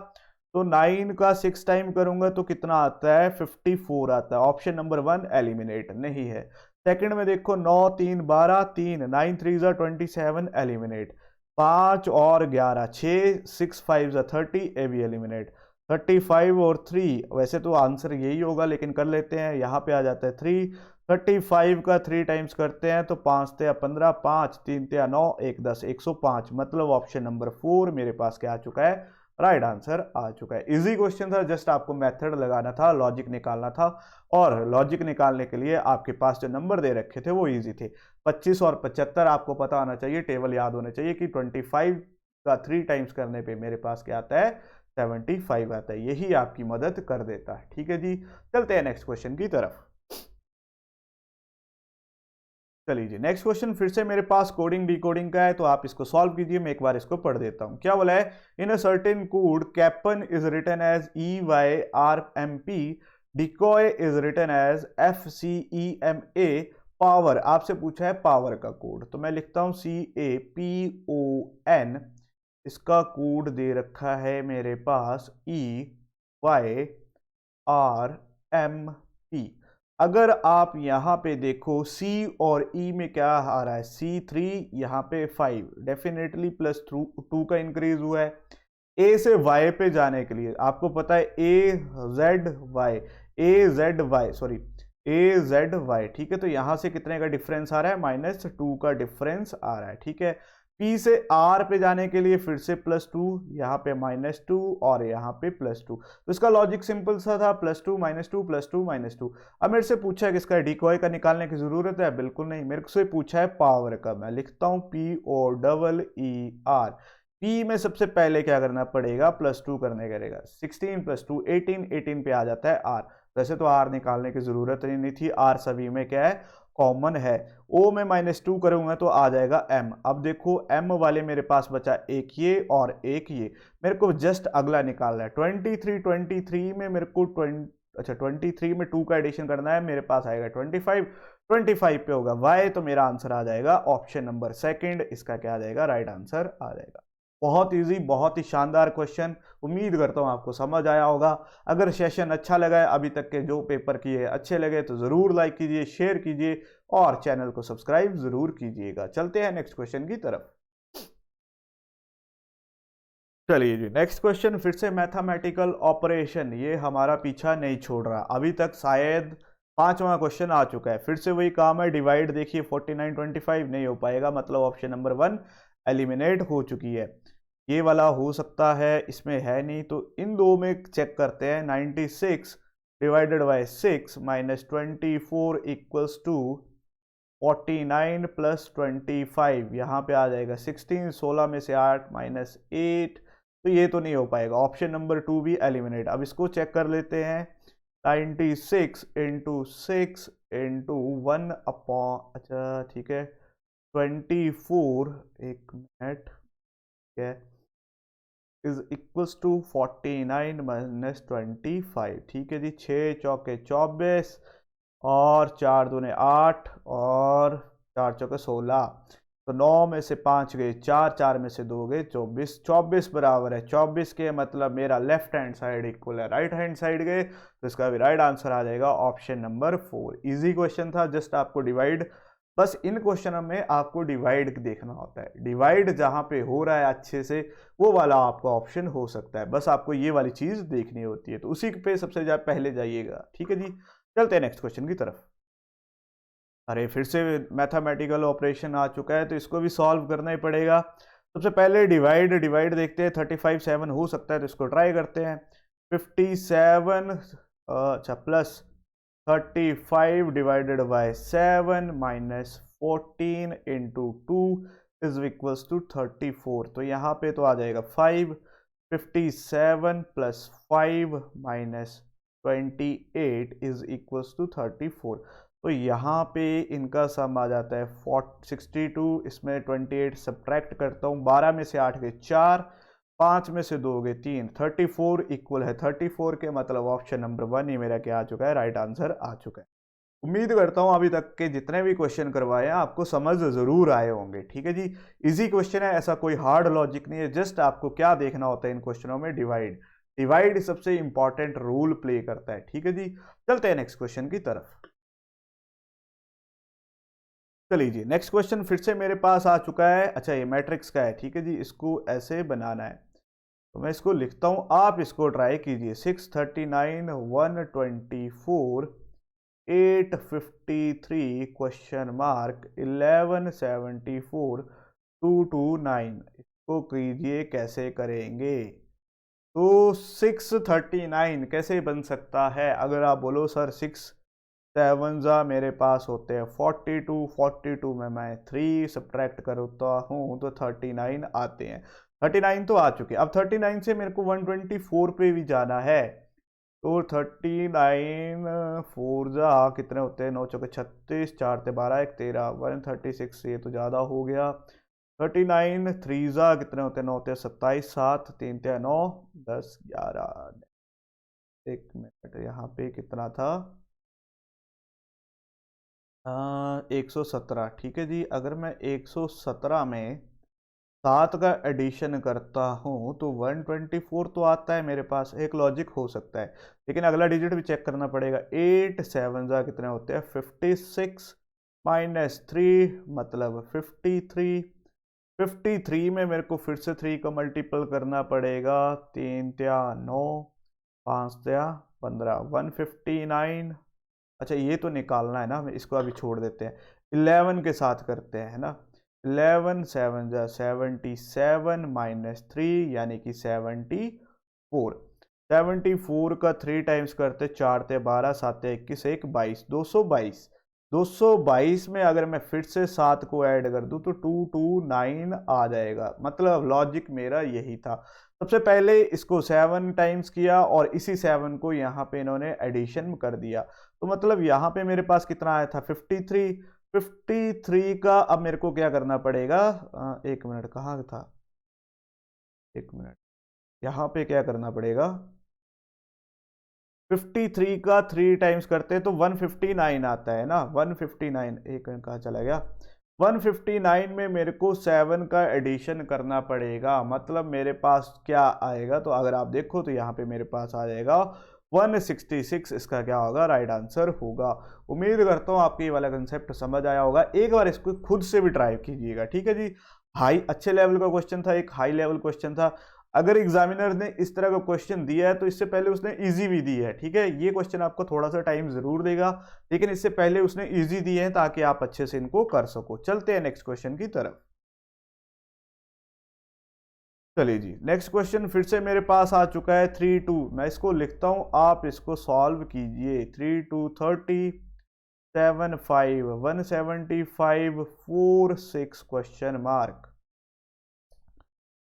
तो 9 का 6 टाइम करूंगा तो कितना आता है? 54 आता है। ऑप्शन नंबर 1 एलिमिनेट नहीं है। सेकंड में देखो 9 3 12, 3 9 3 27 एलिमिनेट, 5 और 11 6 6 5 30, ए भी एलिमिनेट। 35 और 3, वैसे तो आंसर यही होगा लेकिन कर लेते हैं, यहाँ पे आ जाता है 3। 35 का 3 टाइम्स करते हैं तो 5 ते 15, 5 3 ते 9 1 10, 105, मतलब ऑप्शन नंबर 4 मेरे पास क्या आ चुका है? राइट आंसर आ चुका है। इजी क्वेश्चन था, जस्ट आपको मेथड लगाना था, लॉजिक निकालना था, और लॉजिक निकालने के लिए आपके पास जो नंबर दे रखे थे वो इजी थे। 25 और 75 आपको पता होना चाहिए, टेबल याद होना चाहिए कि 25 का 3 टाइम्स करने पे मेरे पास क्या आता है? 75 आता है। यही आपकी मदद कर देता है। ठीक है जी, चलते हैं नेक्स्ट क्वेश्चन की तरफ। चलिए जी, नेक्स्ट क्वेश्चन फिर से मेरे पास कोडिंग डिकोडिंग का है, तो आप इसको सॉल्व कीजिए। मैं एक बार इसको पढ़ देता हूं। क्या बोला है? In a certain code capon is written as EYRMP, decoy is written as FCEMA, power आपसे पूछा है पावर का कोड, तो मैं लिखता हूं CAPON। इसका कोड दे रखा है मेरे पास EYRMP। अगर आप यहां पे देखो C और E में क्या आ रहा है, C3 यहाँ पे 5, डेफिनेटली +2 का इंक्रीज हुआ है। A से Y पे जाने के लिए आपको पता है AZY, ठीक है, तो यहां से कितने का डिफरेंस आ रहा है? -2 का डिफरेंस आ रहा है। ठीक है, P से R पे जाने के लिए फिर से +2, यहाँ पे -2 और यहाँ पे +2। तो इसका लॉजिक सिंपल सा था, +2 -2 +2 -2। अब मेरे से पूछा है कि इसका डिकॉय का निकालने की जरूरत है? बिल्कुल नहीं, मेरे से पूछा है पावर का। मैं लिखता हूं POEER। P में सबसे पहले क्या करना पड़ेगा? +2 करने करेगा। 16 + 2 18, 18 पे आ जाता है R। वैसे तो R निकालने की जरूरत ही नहीं थी, R सभी में क्या है? कॉमन है। O में -2 करूंगा तो आ जाएगा M। अब देखो M वाले मेरे पास बचा एक ये और एक ये, मेरे को जस्ट अगला निकालना है। 23 में मेरे को 23 में 2 का एडिशन करना है, मेरे पास आएगा 25 पे होगा Y, तो मेरा आंसर आ जाएगा ऑप्शन नंबर सेकंड। इसका क्या आ जाएगा? राइट आंसर आ जाएगा। बहुत इजी, बहुत ही शानदार क्वेश्चन। उम्मीद करता हूं आपको समझ आया होगा। अगर सेशन अच्छा लगा है, अभी तक के जो पेपर किए अच्छे लगे, तो जरूर लाइक कीजिए, शेयर कीजिए और चैनल को सब्सक्राइब जरूर कीजिएगा। चलते हैं नेक्स्ट क्वेश्चन की तरफ। चलिए जी, नेक्स्ट क्वेश्चन फिर से मैथमेटिकल ऑपरेशन। ये हमारा पीछा नहीं छोड़ रहा, अभी तक शायद 5वां क्वेश्चन आ चुका है। फिर से वही काम है, डिवाइड देखिए 49 25 नहीं हो पाएगा, मतलब ऑप्शन नंबर 1 एलिमिनेट हो चुकी है। ये वाला हो सकता है, इसमें है नहीं, तो इन दो में चेक करते हैं। 96 डिवाइडेड बाय 6 -24 इक्वल्स टू 49 + 25, यहाँ पे आ जाएगा 16, 16 में से 8 -8, तो ये तो नहीं हो पाएगा। ऑप्शन नंबर 2 भी एलिमिनेट। अब इसको चेक कर लेते हैं। 96 × 6 × 1 अपॉन, अच्छा ठीक है, 24, एक मिनट, ठीक है, इज इक्वल्स टू 49 - 25। ठीक है जी, 6 चौके 24 और 4 दूने 8 और 4 चौके 16, तो 9 में से 5 गए 4, 4 में से 2 गए 24, 24 बराबर है 24 के, मतलब मेरा लेफ्ट हैंड साइड इक्वल है राइट हैंड साइड गए, तो इसका भी राइट आंसर आ जाएगा ऑप्शन नंबर 4। इजी क्वेश्चन था, जस्ट आपको डिवाइड, बस इन क्वेश्चनों में आपको डिवाइड देखना होता है। डिवाइड जहां पे हो रहा है अच्छे से, वो वाला आपका ऑप्शन हो सकता है, बस आपको ये वाली चीज देखनी होती है, तो उसी पे सबसे पहले जाइएगा। ठीक है जी, चलते हैं नेक्स्ट क्वेश्चन की तरफ। अरे फिर से मैथमेटिकल ऑपरेशन आ चुका है, तो इसको भी सॉल्व करना ही पड़ेगा। सबसे पहले डिवाइड डिवाइड देखते हैं। 35 7 हो सकता है, तो इसको ट्राई करते हैं। 57 अच्छा plus 35 divided by 7 -14 × 2 is equals to 34, तो यहाँ पे तो आ जाएगा 5। 57 + 5 -28 इज इक्वल्स टू 34, तो यहाँ पे इनका सम आ जाता है 62। इसमें 28 सब्ट्रैक्ट करता हूँ, 12 में से 8 गए 4, 5 में से 2 गए 3, 34 इक्वल है 34 के, मतलब ऑप्शन नंबर 1 ही मेरा क्या आ चुका है? राइट आंसर आ चुका है। उम्मीद करता हूं अभी तक के जितने भी क्वेश्चन करवाए हैं आपको समझ जरूर आए होंगे। ठीक है जी, इजी क्वेश्चन है, ऐसा कोई हार्ड लॉजिक नहीं है। जस्ट आपको क्या देखना होता है इन क्वेश्चनों में? डिवाइड। डिवाइड सबसे इंपॉर्टेंट रोल प्ले करता है। ठीक है जी, चलते हैं नेक्स्ट क्वेश्चन की तरफ। चलिए जी, नेक्स्ट क्वेश्चन फिर से मेरे पास आ चुका है। अच्छा, ये मैट्रिक्स का है। ठीक है जी, इसको ऐसे बनाना है, तो मैं इसको लिखता हूं, आप इसको ट्राई कीजिए। 639 124 853 क्वेश्चन मार्क 1174 229, इसको कीजिए, कैसे करेंगे? तो 639 कैसे बन सकता है? अगर आप बोलो सर 6 7 मेरे पास होते हैं 42, 42 में मैं 3 सब्ट्रैक्ट करता हूँ तो 39 आते हैं। 39 तो आ चुके, अब 39 से मेरे को 124 पे भी जाना है। तो 39 फोर जा कितने होते हैं, 9 चौके 36, 4 ते 12, 1 13, 136, ये तो ज़्यादा हो गया। 39 थ्री जा कितने होते हैं, 9 ते 27, 7 3 ते 9, 10 11, एक मिनट यहाँ पे कितना था, 117। ठीक है जी, अगर मैं 117 में 7 का एडिशन करता हूँ तो 124 तो आता है मेरे पास, एक लॉजिक हो सकता है, लेकिन अगला डिजिट भी चेक करना पड़ेगा। 8 7 जा कितने होते हैं, 56 -3 मतलब 53। 53 में मेरे को फिर से 3 का मल्टीपल करना पड़ेगा, 3 त्या 9, 5 त्या 15, 159। अच्छा ये तो निकालना है ना, हम इसको अभी छोड़ देते हैं, 11 के साथ करते हैं, है ना। 11 7 जा 77 -3 यानी कि 74। 74 का 3 टाइम्स करते, 4 ते 12, 7 ते 21, 1 22, 222। 222 में अगर मैं फिर से 7 को ऐड कर दूं तो 229 आ जाएगा, मतलब लॉजिक मेरा यही था। सबसे पहले इसको 7 टाइम्स किया और इसी 7 को यहाँ पे इन्होंने एडिशन कर दिया, तो मतलब यहाँ पे मेरे पास कितना आया था, 53। 53 का अब मेरे को क्या करना पड़ेगा, एक मिनट कहाँ था, एक मिनट, यहाँ पे क्या करना पड़ेगा, 53 का 3 टाइम्स करते हैं तो 159 आता है ना, 159, एक मिनट कहाँ चला गया, 159 में मेरे को 7 का एडिशन करना पड़ेगा, मतलब मेरे पास क्या आएगा, तो अगर आप देखो तो यहाँ पे मेरे पास आ जाएगा 166, इसका क्या होगा, राइट आंसर होगा। उम्मीद करता हूँ आपको ये वाला कंसेप्ट समझ आया होगा, एक बार इसको खुद से भी ट्राई कीजिएगा, ठीक है जी। हाई अच्छे लेवल का क्वेश्चन था, एक हाई लेवल क्वेश्चन था। अगर एग्जामिनर ने इस तरह का क्वेश्चन दिया है तो इससे पहले उसने इजी भी दी है, ठीक है, ये क्वेश्चन आपको थोड़ा सा टाइम जरूर देगा, लेकिन इससे पहले उसने इजी दिए हैं ताकि आप अच्छे से इनको कर सको। चलते हैं नेक्स्ट क्वेश्चन की तरफ। चलिए जी, नेक्स्ट क्वेश्चन फिर से मेरे पास आ चुका है 3 2, मैं इसको लिखता हूं, आप इसको सॉल्व कीजिए। 3 2 30, 7 5 175, 4 6 क्वेश्चन मार्क।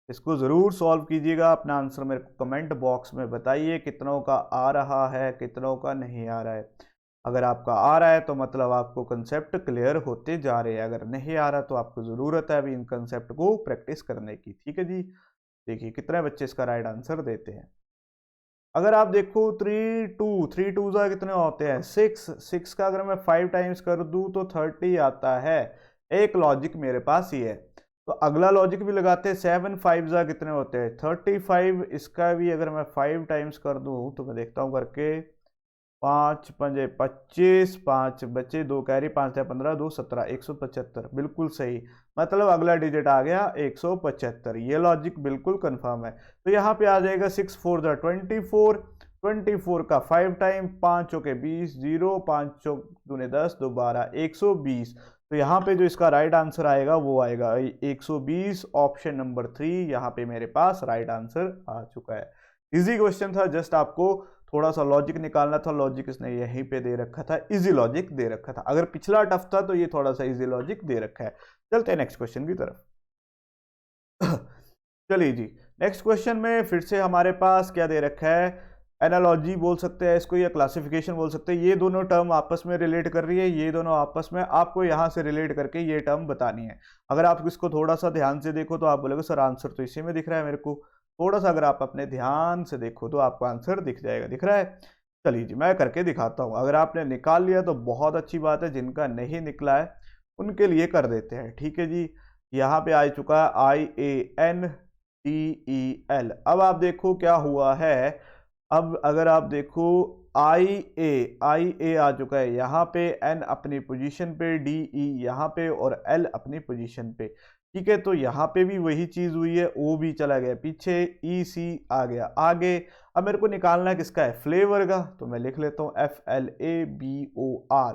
इसको ज़रूर सॉल्व कीजिएगा, अपना आंसर मेरे को कमेंट बॉक्स में बताइए कितनों का आ रहा है, कितनों का नहीं आ रहा है। अगर आपका आ रहा है तो मतलब आपको कंसेप्ट क्लियर होते जा रहे हैं, अगर नहीं आ रहा तो आपको ज़रूरत है अभी इन कंसेप्ट को प्रैक्टिस करने की, ठीक है जी। देखिए कितने बच्चे इसका राइट आंसर देते हैं। अगर आप देखो 3 2 जा कितने होते हैं, 6 का अगर मैं 5 टाइम्स कर दूं तो 30 आता है, एक लॉजिक मेरे पास ही है। तो अगला लॉजिक भी लगाते हैं, 7 5 जा कितने होते हैं, 35, इसका भी अगर मैं 5 टाइम्स कर दूं तो मैं देखता हूं करके, 5 पंजे 25, 5 बचे, 2 कैरी, 5 या 15, 2 17, 175, बिल्कुल सही, मतलब अगला डिजिट आ गया 175, ये लॉजिक बिल्कुल कंफर्म है। तो यहाँ पे आ जाएगा 6 4 जा 24, 24 का 5 टाइम, 5 चौके 20, 0 5 चौक दूने 10, 2 12, 120। तो यहाँ पे जो इसका राइट आंसर आएगा वो आएगा 120, ऑप्शन नंबर 3 यहाँ पे मेरे पास राइट आंसर आ चुका है। इजी क्वेश्चन था, जस्ट आपको थोड़ा सा लॉजिक निकालना था, लॉजिक इसने यहीं पे दे रखा था, इजी लॉजिक दे रखा था, अगर पिछला टफ था तो ये थोड़ा सा इजी लॉजिक दे रखा है। चलते हैं नेक्स्ट क्वेश्चन की तरफ। चलिए जी, नेक्स्ट क्वेश्चन में फिर से हमारे पास क्या दे रखा है, एनालॉजी बोल सकते हैं इसको या क्लासिफिकेशन बोल सकते हैं, ये दोनों टर्म आपस में रिलेट कर रही है, ये दोनों आपस में, आपको यहाँ से रिलेट करके ये टर्म बतानी है। अगर आप इसको थोड़ा सा ध्यान से देखो तो आप बोलोगे सर आंसर तो इसी में दिख रहा है मेरे को, थोड़ा सा अगर आप अपने ध्यान से देखो तो आपको आंसर दिख जाएगा, दिख रहा है। चलिए जी मैं करके दिखाता हूँ, अगर आपने निकाल लिया तो बहुत अच्छी बात है, जिनका नहीं निकला है उनके लिए कर देते हैं, ठीक है जी। यहाँ पे आ चुका है IANDEL। अब आप देखो क्या हुआ है, अब अगर आप देखो आई ए आ चुका है यहाँ पे, एन अपनी पोजीशन पे, DE यहाँ पे और L अपनी पोजीशन पे, ठीक है। तो यहाँ पे भी वही चीज हुई है, O भी चला गया पीछे, EC आ गया आगे। अब मेरे को निकालना है किसका है, फ्लेवर का, तो मैं लिख लेता हूँ FLABOR।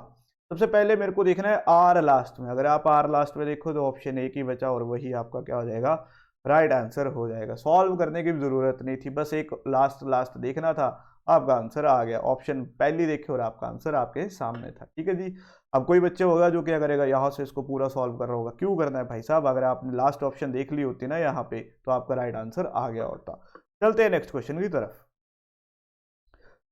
सबसे पहले मेरे को देखना है R लास्ट में, अगर आप R लास्ट में देखो तो ऑप्शन A की बचा और वही आपका क्या हो जाएगा, राइट आंसर हो जाएगा। सॉल्व करने की भी जरूरत नहीं थी, बस एक लास्ट देखना था, आपका आंसर आ गया। ऑप्शन पहली देखे और आपका आंसर आपके सामने था। ठीक है जी। अब कोई बच्चे होगा जो क्या करेगा, यहाँ से इसको पूरा सॉल्व कर रहा होगा। क्यों करना है भाई साहब, अगर आपने लास्ट ऑप्शन देख ली होती ना यहाँ पे, तो आपका राइट आंसर आ गया होता। चलते हैं नेक्स्ट क्वेश्चन की तरफ।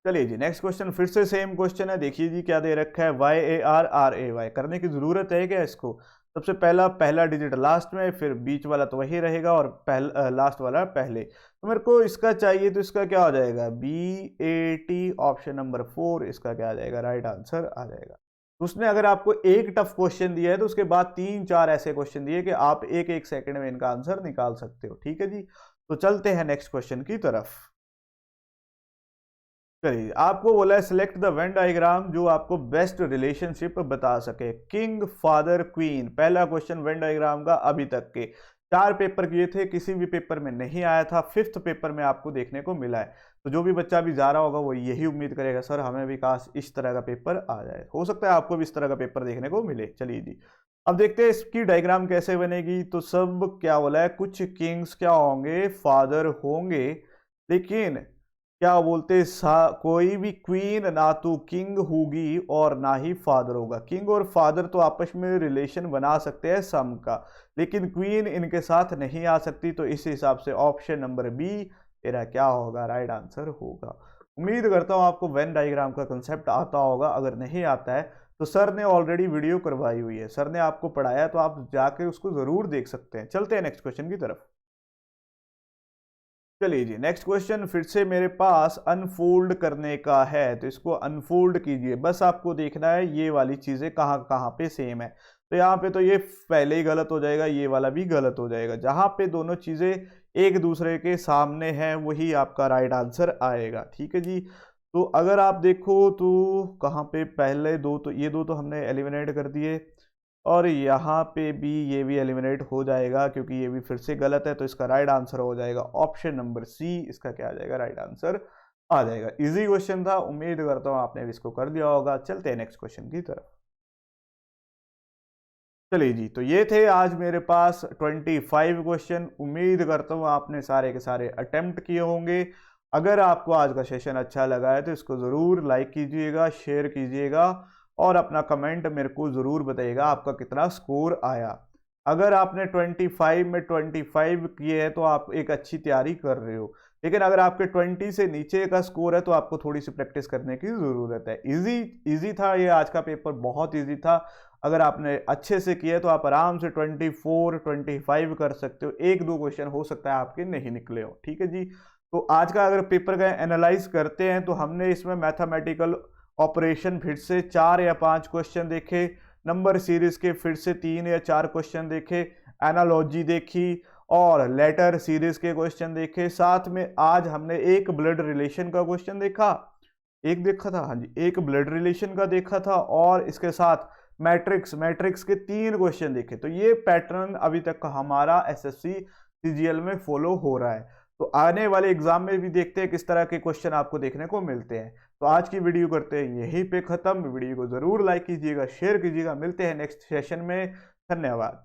चलिए जी, नेक्स्ट क्वेश्चन फिर से सेम क्वेश्चन है। देखिए जी क्या दे रखा है, YARRAY। करने की जरूरत है क्या इसको? सबसे पहला डिजिट लास्ट में, फिर बीच वाला तो वही रहेगा और लास्ट वाला पहले। तो मेरे को इसका चाहिए, तो इसका क्या हो जाएगा, BAT। ऑप्शन नंबर 4 इसका क्या आ जाएगा, राइट आंसर आ जाएगा। तो उसने अगर आपको एक टफ क्वेश्चन दिया है तो उसके बाद 3-4 ऐसे क्वेश्चन दिए कि आप एक एक सेकंड में इनका आंसर निकाल सकते हो। ठीक है जी। तो चलते हैं नेक्स्ट क्वेश्चन की तरफ। चलिए, आपको बोला है सिलेक्ट द वेन डायग्राम जो आपको बेस्ट रिलेशनशिप बता सके। King, father, queen. पहला क्वेश्चन वेन डायग्राम का अभी तक के 4 पेपर किए थे, किसी भी पेपर में नहीं आया था, 5th पेपर में आपको देखने को मिला है। तो जो भी बच्चा भी जा रहा होगा वो यही उम्मीद करेगा, सर हमें भी काश इस तरह का पेपर आ जाए। हो सकता है आपको भी इस तरह का पेपर देखने को मिले। चलिए जी, अब देखते हैं इसकी डायग्राम कैसे बनेगी। तो सब क्या बोला है, कुछ किंग्स क्या होंगे, फादर होंगे, लेकिन क्या बोलते कोई भी क्वीन ना तो किंग होगी और ना ही फादर होगा। किंग और फादर तो आपस में रिलेशन बना सकते हैं सम का, लेकिन क्वीन इनके साथ नहीं आ सकती। तो इस हिसाब से ऑप्शन नंबर बी मेरा क्या होगा, राइट आंसर होगा। उम्मीद करता हूं आपको वेन डायग्राम का कंसेप्ट आता होगा। अगर नहीं आता है तो सर ने ऑलरेडी वीडियो करवाई हुई है, सर ने आपको पढ़ाया, तो आप जाके उसको जरूर देख सकते हैं। चलते हैं नेक्स्ट क्वेश्चन की तरफ। चलिए जी, नेक्स्ट क्वेश्चन फिर से मेरे पास अनफोल्ड करने का है, तो इसको अनफोल्ड कीजिए। बस आपको देखना है ये वाली चीजें कहाँ कहाँ पे सेम है। तो यहाँ पे तो ये पहले ही गलत हो जाएगा, ये वाला भी गलत हो जाएगा। जहां पे दोनों चीजें एक दूसरे के सामने हैं वही आपका राइट आंसर आएगा। ठीक है जी। तो अगर आप देखो तो कहाँ पे पहले दो, तो ये दो तो हमने एलिमिनेट कर दिए, और यहाँ पे भी ये भी एलिमिनेट हो जाएगा क्योंकि ये भी फिर से गलत है। तो इसका राइट आंसर हो जाएगा ऑप्शन नंबर सी। इसका क्या आ जाएगा, राइट आंसर आ जाएगा। इजी क्वेश्चन था, उम्मीद करता हूँ आपने भी इसको कर दिया होगा। चलते हैं नेक्स्ट क्वेश्चन की तरफ। चलिए जी, तो ये थे आज मेरे पास 25 क्वेश्चन। उम्मीद करता हूँ आपने सारे के सारे अटेम्प्ट किए होंगे। अगर आपको आज का सेशन अच्छा लगा है तो इसको ज़रूर लाइक कीजिएगा, शेयर कीजिएगा और अपना कमेंट मेरे को ज़रूर बताइएगा आपका कितना स्कोर आया। अगर आपने 25 में 25 किए हैं तो आप एक अच्छी तैयारी कर रहे हो, लेकिन अगर आपके 20 से नीचे का स्कोर है तो आपको थोड़ी सी प्रैक्टिस करने की ज़रूरत है। इजी था ये आज का पेपर, बहुत इजी था। अगर आपने अच्छे से किया तो आप आराम से 24 25 कर सकते हो। एक दो क्वेश्चन हो सकता है आपके नहीं निकले हो। ठीक है जी। तो आज का अगर पेपर का एनालाइज करते हैं तो हमने इसमें मैथमेटिकल ऑपरेशन फिर से 4 या 5 क्वेश्चन देखे, नंबर सीरीज के फिर से 3 या 4 क्वेश्चन देखे, एनालॉजी देखी और लेटर सीरीज के क्वेश्चन देखे। साथ में आज हमने एक ब्लड रिलेशन का क्वेश्चन देखा, एक देखा था, हाँ जी, एक ब्लड रिलेशन का देखा था, और इसके साथ मैट्रिक्स के 3 क्वेश्चन देखे। तो ये पैटर्न अभी तक का हमारा एसएससी सीजीएल में फॉलो हो रहा है। तो आने वाले एग्जाम में भी देखते हैं किस तरह के क्वेश्चन आपको देखने को मिलते हैं। तो आज की वीडियो करते हैं यहीं पे खत्म। वीडियो को जरूर लाइक कीजिएगा, शेयर कीजिएगा। मिलते हैं नेक्स्ट सेशन में। धन्यवाद।